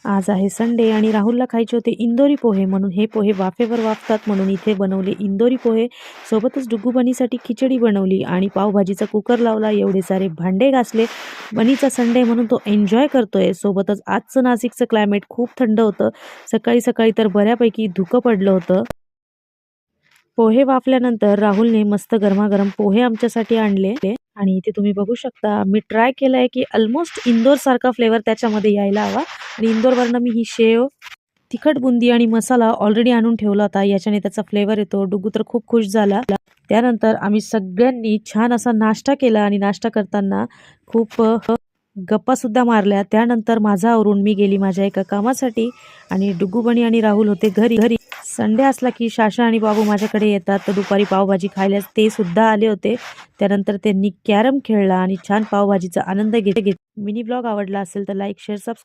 आज आहे संडे आणि राहुलला खायचे होते इंदोरी पोहे, म्हणून हे पोहे वाफेवर वाफतात म्हणून इथे बनवले इंदोरी पोहे. सोबतच डुग्गू बनीसाठी खिचडी बनवली आणि पावभाजीचा कुकर लावला. एवढे सारे भांडे घासले. बनीचा संडे म्हणून तो एन्जॉय करतोय. सोबतच आजचं नाशिकचं क्लायमेट खूप थंड होतं. सकाळी सकाळी तर बऱ्यापैकी धुकं पडलं होतं. पोहे वाफल्यानंतर राहुलने मस्त गरमागरम पोहे आमच्यासाठी आणले आणि इथे तुम्ही बघू शकता मी ट्राय केलंय की ऑलमोस्ट इंदोर सारखा फ्लेवर त्याच्यामध्ये यायला हवा. आणि इंदोरवरनं मी ही शेव, तिखट बुंदी आणि मसाला ऑलरेडी आणून ठेवला होता. याच्याने त्याचा फ्लेवर येतो. डुग्गू तर खूप खुश झाला. त्यानंतर आम्ही सगळ्यांनी छान असा नाश्ता केला आणि नाश्ता करताना खूप गप्पा सुद्धा मारल्या. त्यानंतर माझा आवरून मी गेली माझ्या एका कामासाठी आणि डुग्गू बनी आणि राहुल होते घरी. संडे असला की शाशा आणि बाबू माझ्याकडे येतात, तर दुपारी पावभाजी खायला ते सुद्धा आले होते. त्यानंतर त्यांनी कॅरम खेळला आणि छान पावभाजीचा आनंद घेत. मिनी ब्लॉग आवडला असेल तर लाईक, शेअर, सबस्क्राईब.